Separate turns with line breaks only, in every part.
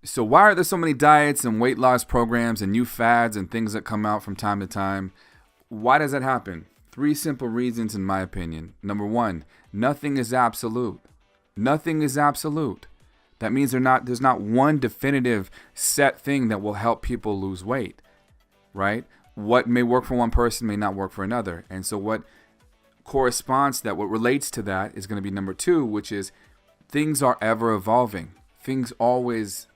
So why are there so many diets and weight loss programs and new fads and things that come out from time to time? Why does that happen? Three simple reasons, in my opinion. Number one, nothing is absolute. Nothing is absolute. That means there's not one definitive set thing that will help people lose weight, right? What may work for one person may not work for another. And so what corresponds to that, what relates to that is going to be number two, which is things are ever evolving. Things always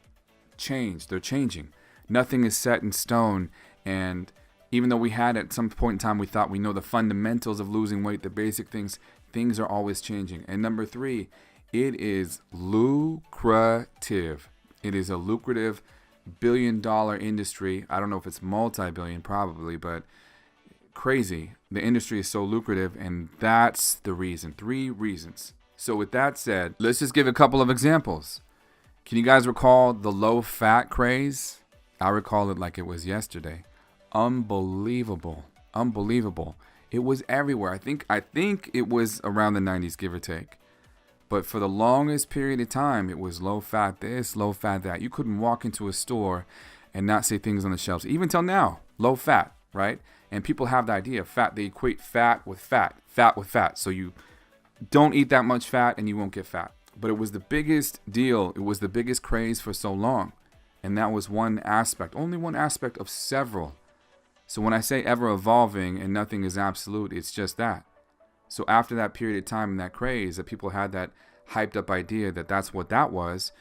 change. They're changing. Nothing is set in stone. And even though we had at some point in time, we thought we know the fundamentals of losing weight, the basic things, things are always changing. And number three, it is lucrative. It is a lucrative billion-dollar industry. I don't know if it's multi-billion, probably, but crazy. The industry is so lucrative, and that's the reason. Three reasons. So with that said, let's just give a couple of examples. Can you guys recall the low-fat craze? I recall it like it was yesterday. Unbelievable. Unbelievable. It was everywhere. I think it was around the 90s, give or take. But for the longest period of time, it was low fat this, low fat that. You couldn't walk into a store and not see things on the shelves. Even till now, low fat, right? And people have the idea of fat. They equate fat with fat with fat. So you don't eat that much fat and you won't get fat. But it was the biggest deal. It was the biggest craze for so long. And that was one aspect, only one aspect of several. So when I say ever evolving and nothing is absolute, it's just that. So after that period of time and that craze that people had that hyped up idea that that's what that was,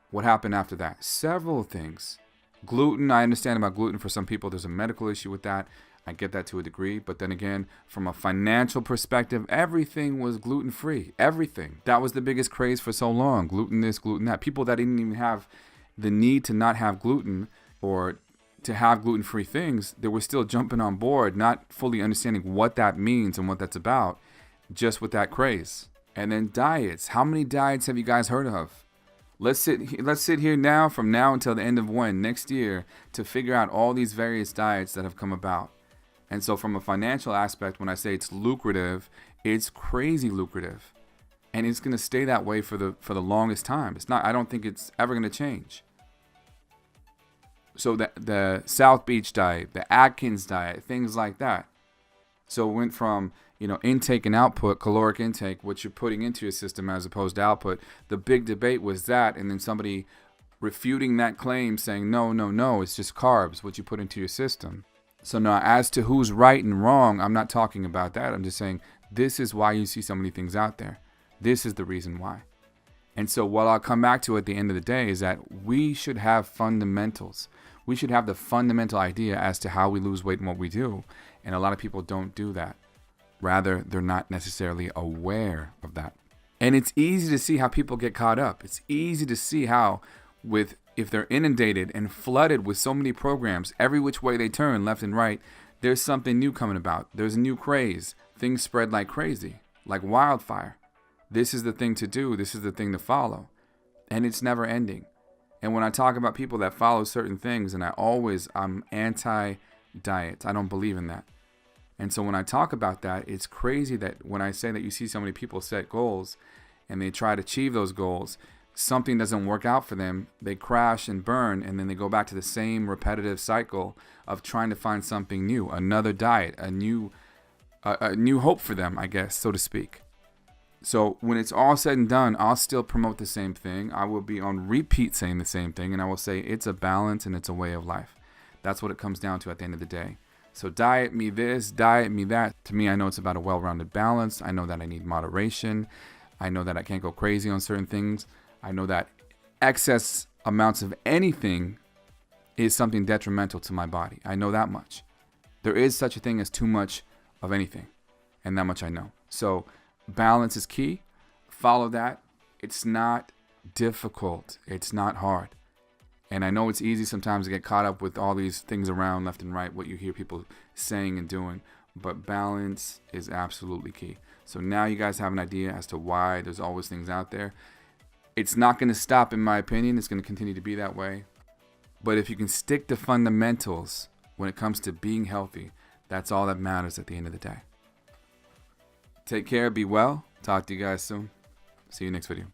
what happened after that? Several things. Gluten, I understand about gluten. For some people, there's a medical issue with that. I get that to a degree. But then again, from a financial perspective, everything was gluten-free. Everything. That was the biggest craze for so long. Gluten this, gluten that. People that didn't even have the need to not have gluten or to have gluten-free things, they were still jumping on board, not fully understanding what that means and what that's about, just with that craze. And then diets. How many diets have you guys heard of? Let's sit here now, from now until the end of next year, to figure out all these various diets that have come about. And so from a financial aspect, when I say it's lucrative, it's crazy lucrative. And it's going to stay that way for the longest time. I don't think it's ever going to change. So the South Beach diet, the Atkins diet, things like that. So it went from, intake and output, caloric intake, what you're putting into your system as opposed to output. The big debate was that, and then somebody refuting that claim saying, no, it's just carbs, what you put into your system. So now, as to who's right and wrong, I'm not talking about that. I'm just saying this is why you see so many things out there. This is the reason why. And so what I'll come back to at the end of the day is that we should have fundamentals. We should have the fundamental idea as to how we lose weight and what we do. And a lot of people don't do that. Rather, they're not necessarily aware of that. And it's easy to see how people get caught up. It's easy to see how, if they're inundated and flooded with so many programs, every which way they turn, left and right, there's something new coming about. There's a new craze. Things spread like crazy, like wildfire. This is the thing to do. This is the thing to follow. And it's never ending. And when I talk about people that follow certain things, and I'm anti-diet. I don't believe in that. And so when I talk about that, it's crazy that when I say that you see so many people set goals and they try to achieve those goals, something doesn't work out for them, they crash and burn, and then they go back to the same repetitive cycle of trying to find something new, another diet, a new hope for them, I guess, so to speak. So when it's all said and done, I'll still promote the same thing. I will be on repeat saying the same thing, and I will say it's a balance and it's a way of life. That's what it comes down to at the end of the day. So diet me this, diet me that. To me, I know it's about a well-rounded balance. I know that I need moderation. I know that I can't go crazy on certain things. I know that excess amounts of anything is something detrimental to my body. I know that much. There is such a thing as too much of anything, and that much I know. So balance is key. Follow that. It's not difficult. It's not hard. And I know it's easy sometimes to get caught up with all these things around left and right, what you hear people saying and doing. But balance is absolutely key. So now you guys have an idea as to why there's always things out there. It's not going to stop, in my opinion. It's going to continue to be that way. But if you can stick to fundamentals when it comes to being healthy, that's all that matters at the end of the day. Take care. Be well. Talk to you guys soon. See you next video. Bye.